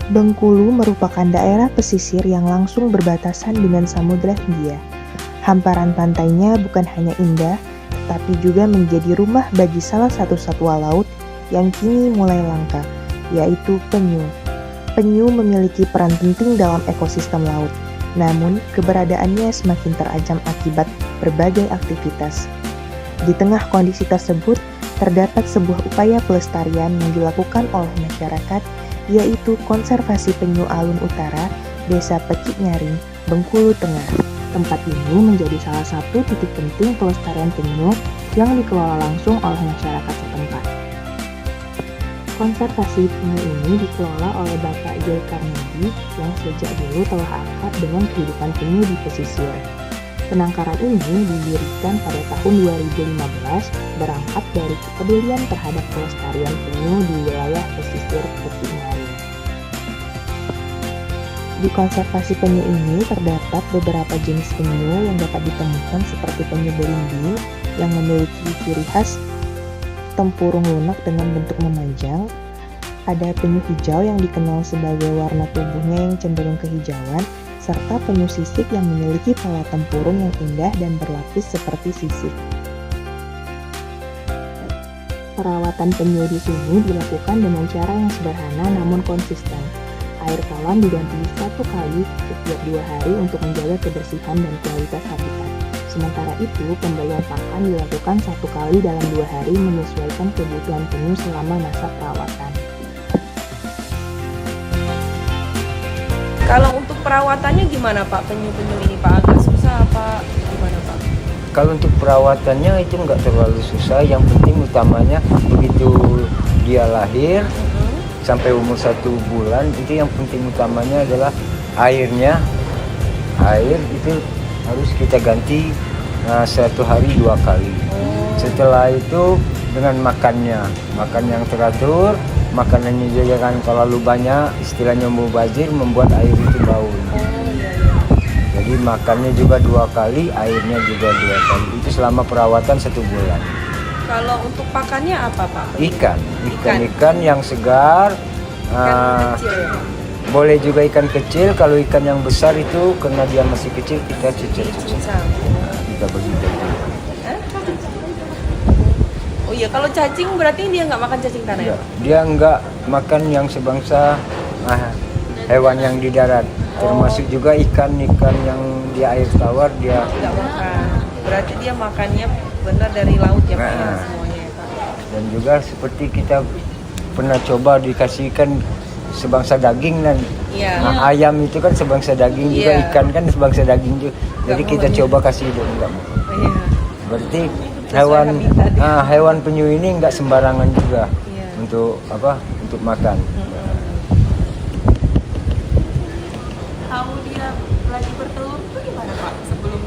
Bengkulu merupakan daerah pesisir yang langsung berbatasan dengan Samudra Hindia. Hamparan pantainya bukan hanya indah, tetapi juga menjadi rumah bagi salah satu satwa laut yang kini mulai langka, yaitu penyu. Penyu memiliki peran penting dalam ekosistem laut, namun keberadaannya semakin terancam akibat berbagai aktivitas. Di tengah kondisi tersebut, terdapat sebuah upaya pelestarian yang dilakukan oleh masyarakat, yaitu konservasi penyu alun utara, Desa Pecik Nyaring, Bengkulu Tengah. Tempat ini menjadi salah satu titik penting pelestarian penyu yang dikelola langsung oleh masyarakat setempat. Konservasi penyu ini dikelola oleh Bapak Joy Karnedi yang sejak dulu telah akrab dengan kehidupan penyu di pesisir. Penangkaran ini didirikan pada tahun 2015 berangkat dari kepedulian terhadap pelestarian penyu di wilayah pesisir Pecik Nyaring. Di konservasi penyu ini terdapat beberapa jenis penyu yang dapat ditemukan seperti penyu belimbing yang memiliki ciri khas tempurung lunak dengan bentuk memanjang. Ada penyu hijau yang dikenal sebagai warna tubuhnya yang cenderung kehijauan, serta penyu sisik yang memiliki pola tempurung yang indah dan berlapis seperti sisik. Perawatan penyu di sini dilakukan dengan cara yang sederhana namun konsisten. Air kolam diganti 1 kali setiap 2 hari untuk menjaga kebersihan dan kualitas habitat. Sementara itu, pemberian pakan dilakukan 1 kali dalam 2 hari menyesuaikan kebutuhan penyu selama masa perawatan. Kalau untuk perawatannya gimana Pak, penyu-penyu ini Pak? Agak susah apa gimana Pak? Kalau untuk perawatannya itu nggak terlalu susah, yang penting utamanya begitu dia lahir sampai umur 1 bulan, itu yang penting utamanya adalah airnya. Air itu harus kita ganti 1 hari 2 kali. Setelah itu dengan makannya, makan yang teratur. Makanannya juga jangan terlalu banyak, istilahnya mubazir, membuat air itu bau. Jadi makannya juga 2 kali, airnya juga 2 kali. Itu selama perawatan 1 bulan. Kalau untuk pakannya apa Pak? Ikan yang segar. Ikan kecil ya Pak? Boleh juga ikan kecil. Kalau ikan yang besar itu karena dia masih kecil kita cuci. Kita begitu. Oh iya, kalau cacing berarti dia nggak makan cacing tanah ya? Dia nggak makan yang sebangsa hewan yang di darat. Termasuk juga ikan-ikan yang di air tawar dia nggak makan. Berarti dia makannya benar dari laut ya Pak ya, semuanya ya Pak? Dan juga seperti kita pernah coba dikasih ikan sebangsa daging dan ayam itu kan sebangsa daging juga, ikan kan sebangsa daging juga. Jadi kita coba kasih itu enggak mau. Berarti hewan penyu ini nggak sembarangan juga untuk makan. Tahu dia lagi bertelur itu gimana Pak? Sebelum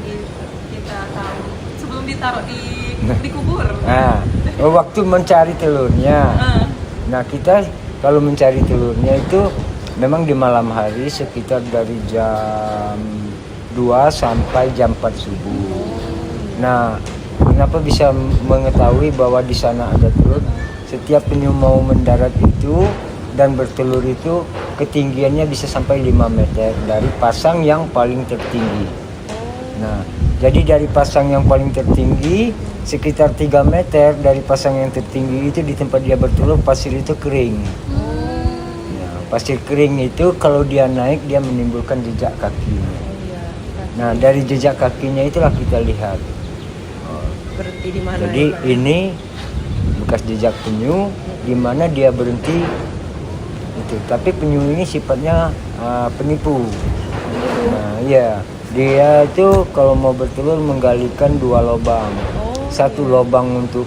ditaruh dikubur. Waktu mencari telurnya. Nah, kita kalau mencari telurnya itu memang di malam hari sekitar dari jam 2 sampai jam 4 subuh. Nah, kenapa bisa mengetahui bahwa di sana ada telur? Setiap penyu mau mendarat itu dan bertelur itu ketinggiannya bisa sampai 5 meter dari pasang yang paling tertinggi. Nah, jadi dari pasang yang paling tertinggi sekitar 3 meter dari pasang yang tertinggi itu di tempat dia bertelur pasir itu kering. Nah, pasir kering itu kalau dia naik dia menimbulkan jejak kakinya. Nah, dari jejak kakinya itulah kita lihat. Berhenti di mana? Jadi ini bekas jejak penyu di mana dia berhenti itu. Tapi penyu ini sifatnya penipu. Nah, dia itu kalau mau bertelur menggalikan 2 lubang. 1 lubang untuk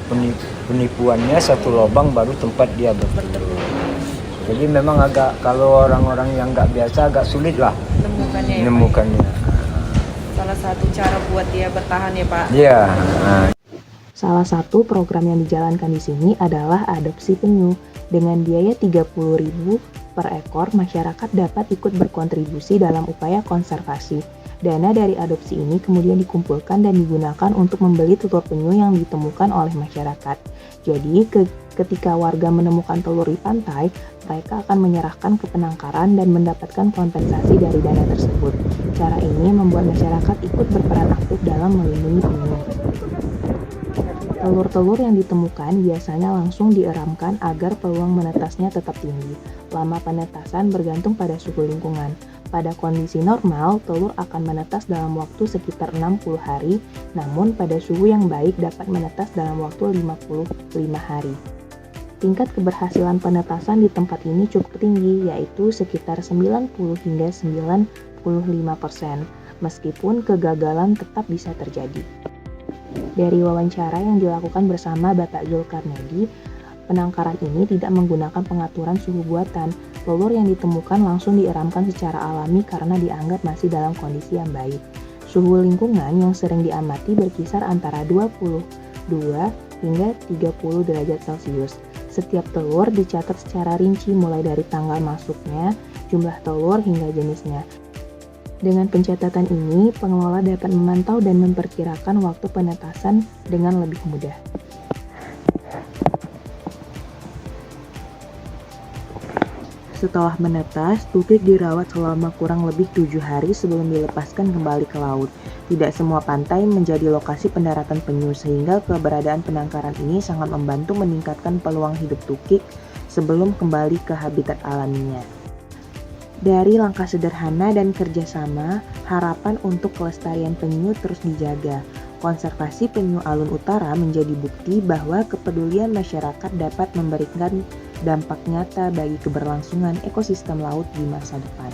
penipuannya, 1 lubang baru tempat dia bertelur. Jadi memang kalau orang-orang yang nggak biasa agak sulit lah menemukannya. Salah satu cara buat dia bertahan ya Pak? Iya. Salah satu program yang dijalankan di sini adalah adopsi penyu. Dengan biaya 30.000 per ekor, masyarakat dapat ikut berkontribusi dalam upaya konservasi. Dana dari adopsi ini kemudian dikumpulkan dan digunakan untuk membeli telur penyu yang ditemukan oleh masyarakat. Jadi, Ketika warga menemukan telur di pantai, mereka akan menyerahkan ke penangkaran dan mendapatkan kompensasi dari dana tersebut. Cara ini membuat masyarakat ikut berperan aktif dalam melindungi penyu. Telur-telur yang ditemukan biasanya langsung dieramkan agar peluang menetasnya tetap tinggi. Lama penetasan bergantung pada suhu lingkungan. Pada kondisi normal, telur akan menetas dalam waktu sekitar 60 hari, namun pada suhu yang baik dapat menetas dalam waktu 55 hari. Tingkat keberhasilan penetasan di tempat ini cukup tinggi, yaitu sekitar 90 hingga 95%, meskipun kegagalan tetap bisa terjadi. Dari wawancara yang dilakukan bersama Bapak Zulkarnaedi, penangkaran ini tidak menggunakan pengaturan suhu buatan. Telur yang ditemukan langsung dieramkan secara alami karena dianggap masih dalam kondisi yang baik. Suhu lingkungan yang sering diamati berkisar antara 22 hingga 30 derajat Celcius. Setiap telur dicatat secara rinci mulai dari tanggal masuknya, jumlah telur hingga jenisnya. Dengan pencatatan ini, pengelola dapat memantau dan memperkirakan waktu penetasan dengan lebih mudah. Setelah menetas, tukik dirawat selama kurang lebih 7 hari sebelum dilepaskan kembali ke laut. Tidak semua pantai menjadi lokasi pendaratan penyu, sehingga keberadaan penangkaran ini sangat membantu meningkatkan peluang hidup tukik sebelum kembali ke habitat alaminya. Dari langkah sederhana dan kerjasama, harapan untuk kelestarian penyu terus dijaga. Konservasi penyu alun utara menjadi bukti bahwa kepedulian masyarakat dapat memberikan dampak nyata bagi keberlangsungan ekosistem laut di masa depan.